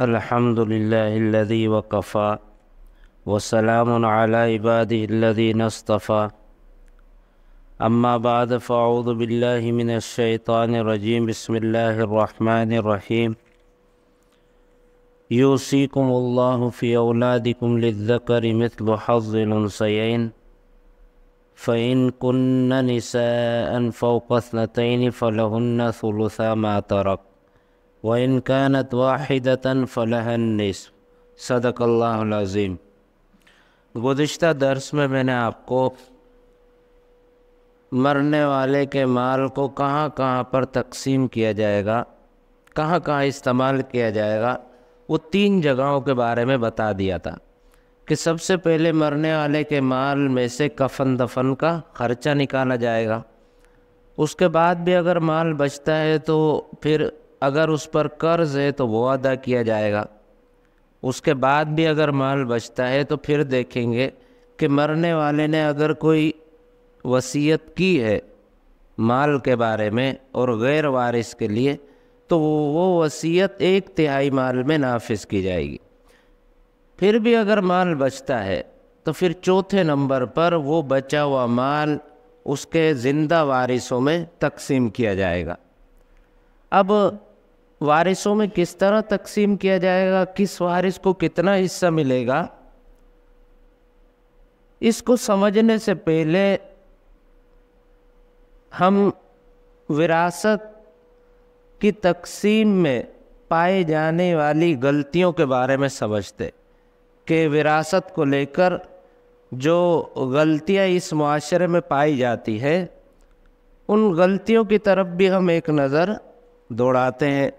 الحمد لله الذي وكفى وسلام على عباده الذين اصطفى أما بعد فأعوذ بالله من الشيطان الرجيم بسم الله الرحمن الرحيم يوصيكم الله في أولادكم للذكر مثل حظ الأنثيين فإن كن نساء فوق اثنتين فلهن ثلثا ما ترك وإن كانت واحدة فلها النصف صدق اللہ العظیم۔ گزشتہ درس میں نے آپ کو مرنے والے کے مال کو کہاں کہاں پر تقسیم کیا جائے گا، کہاں کہاں استعمال کیا جائے گا، وہ 3 جگہوں کے بارے میں بتا دیا تھا کہ سب سے پہلے مرنے والے کے مال میں سے کفن دفن کا خرچہ نکالا جائے گا، اس کے بعد بھی اگر مال بچتا ہے تو پھر اگر اس پر قرض ہے تو وہ ادا کیا جائے گا، اس کے بعد بھی اگر مال بچتا ہے تو پھر دیکھیں گے کہ مرنے والے نے اگر کوئی وصیت کی ہے مال کے بارے میں اور غیر وارث کے لیے تو وہ وصیت 1/3 مال میں نافذ کی جائے گی۔ پھر بھی اگر مال بچتا ہے تو پھر چوتھے نمبر پر وہ بچا ہوا مال اس کے زندہ وارثوں میں تقسیم کیا جائے گا۔ اب وارثوں میں کس طرح تقسیم کیا جائے گا، کس وارث کو کتنا حصہ ملے گا، اس کو سمجھنے سے پہلے ہم وراثت کی تقسیم میں پائے جانے والی غلطیوں کے بارے میں سمجھتے کہ وراثت کو لے کر جو غلطیاں اس معاشرے میں پائی جاتی ہیں ان غلطیوں کی طرف بھی ہم ایک نظر دوڑاتے ہیں۔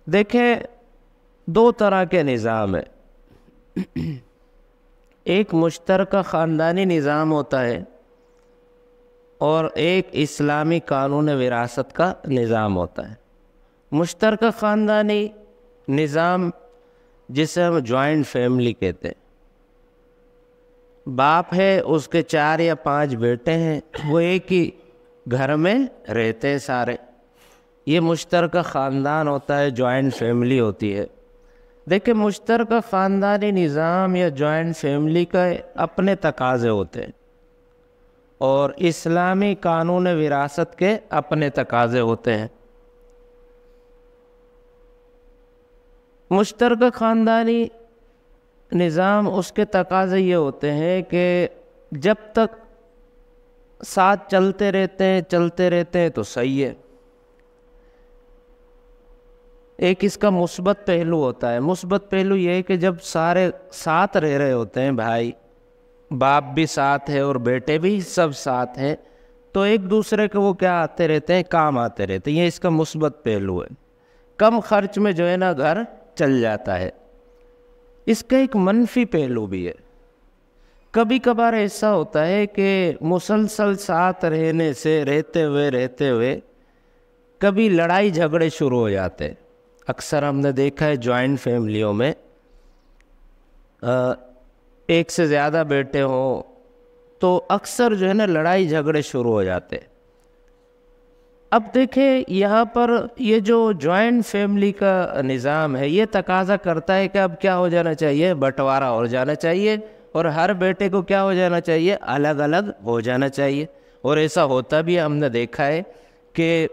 دیکھیں 2 طرح کے نظام ہیں، ایک مشترکہ خاندانی نظام ہوتا ہے اور ایک اسلامی قانون وراثت کا نظام ہوتا ہے۔ مشترکہ خاندانی نظام جسے ہم جوائنٹ فیملی کہتے ہیں، باپ ہے، اس کے 4 یا 5 بیٹے ہیں، وہ ایک ہی گھر میں رہتے ہیں سارے، یہ مشترکہ خاندان ہوتا ہے، جوائنٹ فیملی ہوتی ہے۔ دیکھیں مشترکہ خاندانی نظام یا جوائنٹ فیملی کا اپنے تقاضے ہوتے ہیں اور اسلامی قانون وراثت کے اپنے تقاضے ہوتے ہیں۔ مشترکہ خاندانی نظام اس کے تقاضے یہ ہوتے ہیں کہ جب تک ساتھ چلتے رہتے ہیں تو صحیح ہے۔ ایک اس کا مثبت پہلو ہوتا ہے، مثبت پہلو یہ ہے کہ جب سارے ساتھ رہ رہے ہوتے ہیں، بھائی باپ بھی ساتھ ہے اور بیٹے بھی سب ساتھ ہیں، تو ایک دوسرے کو وہ کیا آتے رہتے ہیں، کام آتے رہتے ہیں، یہ اس کا مثبت پہلو ہے، کم خرچ میں جو ہے نا گھر چل جاتا ہے۔ اس کا ایک منفی پہلو بھی ہے، کبھی کبھار ایسا ہوتا ہے کہ مسلسل ساتھ رہنے سے رہتے ہوئے کبھی لڑائی جھگڑے شروع ہو جاتے ہیں۔ اکثر ہم نے دیکھا ہے جوائنٹ فیملیوں میں ایک سے زیادہ بیٹے ہوں تو اکثر جو ہے نا لڑائی جھگڑے شروع ہو جاتے ہیں۔ اب دیکھیں یہاں پر یہ جو جوائنٹ فیملی کا نظام ہے یہ تقاضا کرتا ہے کہ اب کیا ہو جانا چاہیے، بٹوارا ہو جانا چاہیے اور ہر بیٹے کو کیا ہو جانا چاہیے، الگ الگ ہو جانا چاہیے۔ اور ایسا ہوتا بھی ہم نے دیکھا ہے کہ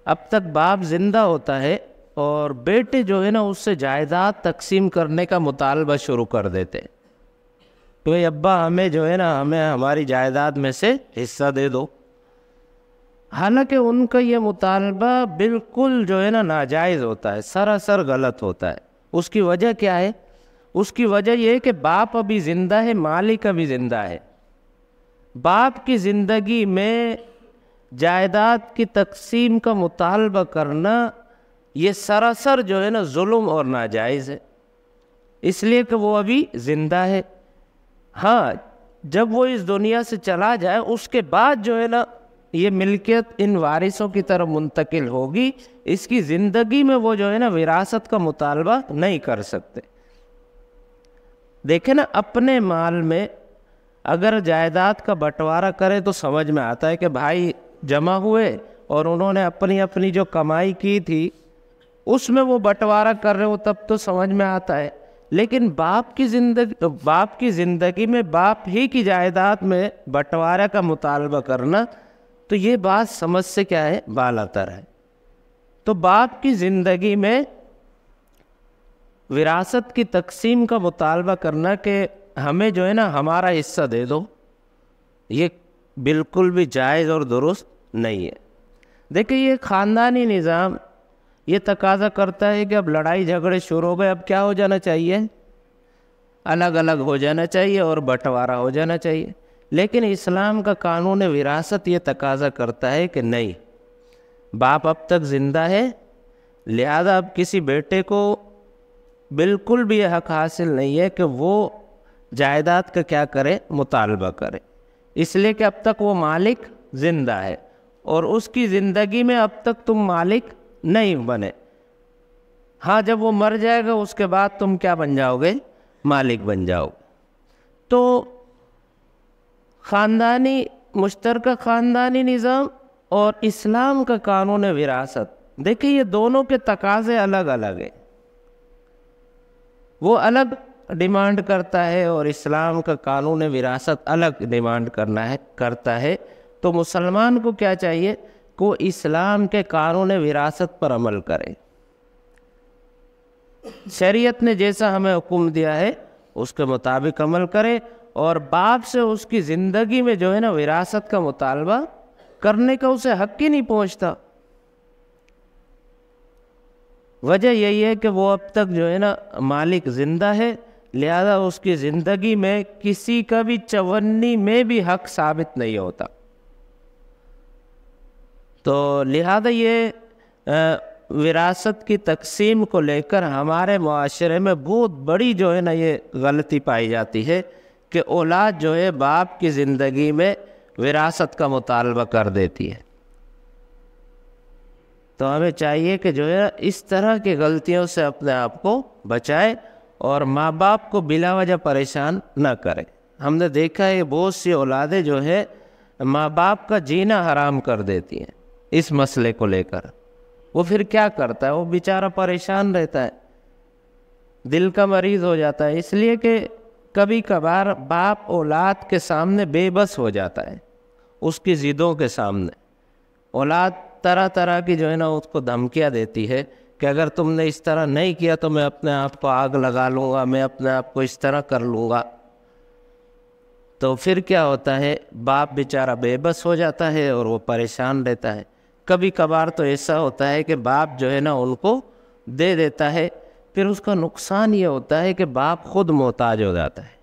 اب تک باپ زندہ ہوتا ہے اور بیٹے جو ہے نا اس سے جائیداد تقسیم کرنے کا مطالبہ شروع کر دیتے ہیں، تو ابا ہمیں جو ہے نا ہمیں ہماری جائیداد میں سے حصہ دے دو۔ حالانکہ ان کا یہ مطالبہ بالکل جو ہے نا ناجائز ہوتا ہے، سراسر غلط ہوتا ہے۔ اس کی وجہ کیا ہے؟ اس کی وجہ یہ ہے کہ باپ ابھی زندہ ہے، مالک ابھی زندہ ہے۔ باپ کی زندگی میں جائیداد کی تقسیم کا مطالبہ کرنا یہ سراسر جو ہے نا ظلم اور ناجائز ہے، اس لیے کہ وہ ابھی زندہ ہے۔ ہاں جب وہ اس دنیا سے چلا جائے اس کے بعد جو ہے نا یہ ملکیت ان وارثوں کی طرف منتقل ہوگی، اس کی زندگی میں وہ جو ہے نا وراثت کا مطالبہ نہیں کر سکتے۔ دیکھیں نا اپنے مال میں اگر جائیداد کا بٹوارا کرے تو سمجھ میں آتا ہے کہ بھائی جمع ہوئے اور انہوں نے اپنی جو کمائی کی تھی اس میں وہ بٹوارا کر رہے ہو تب تو سمجھ میں آتا ہے، لیکن باپ کی زندگی میں باپ ہی کی جائیداد میں بٹوارہ کا مطالبہ کرنا، تو یہ بات سمجھ سے کیا ہے، بالاتر ہے۔ تو باپ کی زندگی میں وراثت کی تقسیم کا مطالبہ کرنا کہ ہمیں جو ہے نا ہمارا حصہ دے دو، یہ بالکل بھی جائز اور درست نہیں ہے۔ دیکھیں یہ خاندانی نظام یہ تقاضا کرتا ہے کہ اب لڑائی جھگڑے شروع ہو گئے، اب کیا ہو جانا چاہیے، الگ الگ ہو جانا چاہیے اور بٹوارا ہو جانا چاہیے۔ لیکن اسلام کا قانون وراثت یہ تقاضا کرتا ہے کہ نہیں، باپ اب تک زندہ ہے، لہذا اب کسی بیٹے کو بالکل بھی یہ حق حاصل نہیں ہے کہ وہ جائیداد کا کیا کرے، مطالبہ کرے، اس لیے کہ اب تک وہ مالک زندہ ہے اور اس کی زندگی میں اب تک تم مالک نہیں بنے۔ ہاں جب وہ مر جائے گا اس کے بعد تم کیا بن جاؤ گے، مالک بن جاؤ۔ تو خاندانی مشترکہ خاندانی نظام اور اسلام کا قانون وراثت، دیکھیں یہ دونوں کے تقاضے الگ الگ ہیں، وہ الگ ڈیمانڈ کرتا ہے اور اسلام کا قانون وراثت الگ ڈیمانڈ کرتا ہے۔ تو مسلمان کو کیا چاہیے کہ اسلام کے قانون وراثت پر عمل کرے، شریعت نے جیسا ہمیں حکم دیا ہے اس کے مطابق عمل کرے، اور باپ سے اس کی زندگی میں جو ہے نا وراثت کا مطالبہ کرنے کا اسے حق ہی نہیں پہنچتا۔ وجہ یہی ہے کہ وہ اب تک جو ہے نا مالک زندہ ہے، لہذا اس کی زندگی میں کسی کا بھی چونی میں بھی حق ثابت نہیں ہوتا۔ تو لہذا یہ وراثت کی تقسیم کو لے کر ہمارے معاشرے میں بہت بڑی جو ہے نا یہ غلطی پائی جاتی ہے کہ اولاد جو ہے باپ کی زندگی میں وراثت کا مطالبہ کر دیتی ہے۔ تو ہمیں چاہیے کہ جو ہے اس طرح کی غلطیوں سے اپنے آپ کو بچائے اور ماں باپ کو بلا وجہ پریشان نہ کرے۔ ہم نے دیکھا ہے بہت سی اولادیں جو ہے ماں باپ کا جینا حرام کر دیتی ہیں اس مسئلے کو لے کر۔ وہ پھر کیا کرتا ہے، وہ بیچارہ پریشان رہتا ہے، دل کا مریض ہو جاتا ہے، اس لیے کہ کبھی کبھار باپ اولاد کے سامنے بے بس ہو جاتا ہے، اس کی ضدوں کے سامنے۔ اولاد طرح طرح کی جو ہے نا اس کو دھمکیاں دیتی ہے کہ اگر تم نے اس طرح نہیں کیا تو میں اپنے آپ کو آگ لگا لوں گا، میں اپنے آپ کو اس طرح کر لوں گا۔ تو پھر کیا ہوتا ہے، باپ بیچارہ بے بس ہو جاتا ہے اور وہ پریشان رہتا ہے۔ کبھی کبھار تو ایسا ہوتا ہے کہ باپ جو ہے نا ان کو دے دیتا ہے، پھر اس کا نقصان یہ ہوتا ہے کہ باپ خود محتاج ہو جاتا ہے۔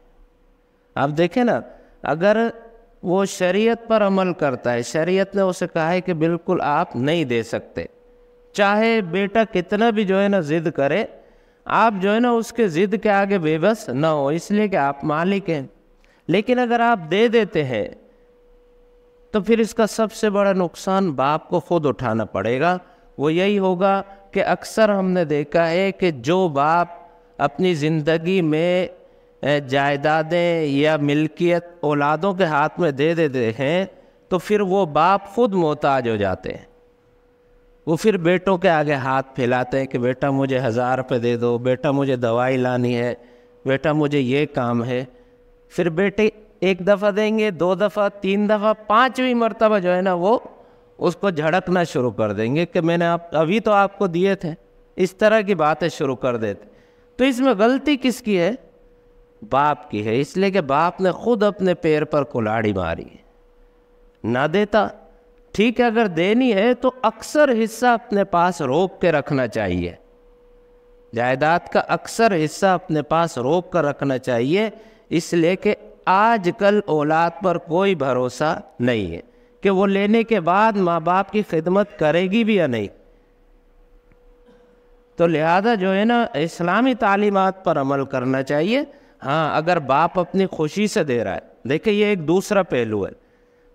آپ دیکھیں نا، اگر وہ شریعت پر عمل کرتا ہے، شریعت نے اسے کہا ہے کہ بالکل آپ نہیں دے سکتے، چاہے بیٹا کتنا بھی جو ہے نا ضد کرے، آپ جو ہے نا اس کے ضد کے آگے بے بس نہ ہو، اس لیے کہ آپ مالک ہیں۔ لیکن اگر آپ دے دیتے ہیں تو پھر اس کا سب سے بڑا نقصان باپ کو خود اٹھانا پڑے گا۔ وہ یہی ہوگا کہ اکثر ہم نے دیکھا ہے کہ جو باپ اپنی زندگی میں جائیدادیں یا ملکیت اولادوں کے ہاتھ میں دے دیتے ہیں تو پھر وہ باپ خود محتاج ہو جاتے ہیں، وہ پھر بیٹوں کے آگے ہاتھ پھیلاتے ہیں کہ بیٹا مجھے 1000 روپے دے دو، بیٹا مجھے دوائی لانی ہے، بیٹا مجھے یہ کام ہے۔ پھر بیٹے 1 دفعہ دیں گے، 2 دفعہ، 3 دفعہ، 5ویں مرتبہ جو ہے نا وہ اس کو جھڑکنا شروع کر دیں گے کہ میں نے ابھی تو آپ کو دیے تھے، اس طرح کی باتیں شروع کر دیتے۔ تو اس میں غلطی کس کی ہے؟ باپ کی ہے، اس لیے کہ باپ نے خود اپنے پیر پر کلاڑی ماری ہے، نہ دیتا۔ ٹھیک ہے، اگر دینی ہے تو اکثر حصہ اپنے پاس روک کے رکھنا چاہیے، جائیداد کا اکثر حصہ اپنے پاس روک کر رکھنا چاہیے، اس لیے کہ آج کل اولاد پر کوئی بھروسہ نہیں ہے کہ وہ لینے کے بعد ماں باپ کی خدمت کرے گی بھی یا نہیں۔ تو لہذا جو ہے نا اسلامی تعلیمات پر عمل کرنا چاہیے۔ ہاں اگر باپ اپنی خوشی سے دے رہا ہے، دیکھیں یہ ایک دوسرا پہلو ہے،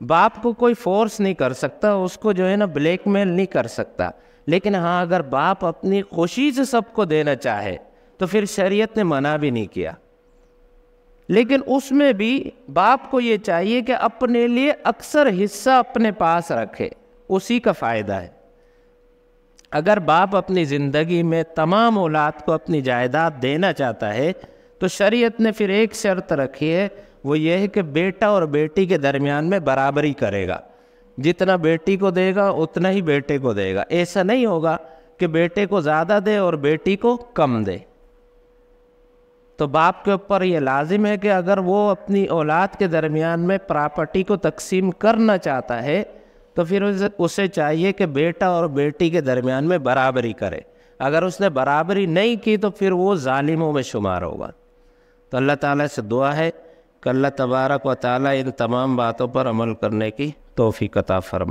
باپ کو کوئی فورس نہیں کر سکتا، اس کو جو ہے نا بلیک میل نہیں کر سکتا، لیکن ہاں اگر باپ اپنی خوشی سے سب کو دینا چاہے تو پھر شریعت نے منع بھی نہیں کیا، لیکن اس میں بھی باپ کو یہ چاہیے کہ اپنے لیے اکثر حصہ اپنے پاس رکھے، اسی کا فائدہ ہے۔ اگر باپ اپنی زندگی میں تمام اولاد کو اپنی جائیداد دینا چاہتا ہے تو شریعت نے پھر ایک شرط رکھی ہے، وہ یہ ہے کہ بیٹا اور بیٹی کے درمیان میں برابری کرے گا، جتنا بیٹی کو دے گا اتنا ہی بیٹے کو دے گا۔ ایسا نہیں ہوگا کہ بیٹے کو زیادہ دے اور بیٹی کو کم دے۔ تو باپ کے اوپر یہ لازم ہے کہ اگر وہ اپنی اولاد کے درمیان میں پراپرٹی کو تقسیم کرنا چاہتا ہے تو پھر اسے چاہیے کہ بیٹا اور بیٹی کے درمیان میں برابری کرے۔ اگر اس نے برابری نہیں کی تو پھر وہ ظالموں میں شمار ہوگا۔ تو اللہ تعالیٰ سے دعا ہے کہ اللہ تبارک و تعالیٰ ان تمام باتوں پر عمل کرنے کی توفیق عطا فرمائے۔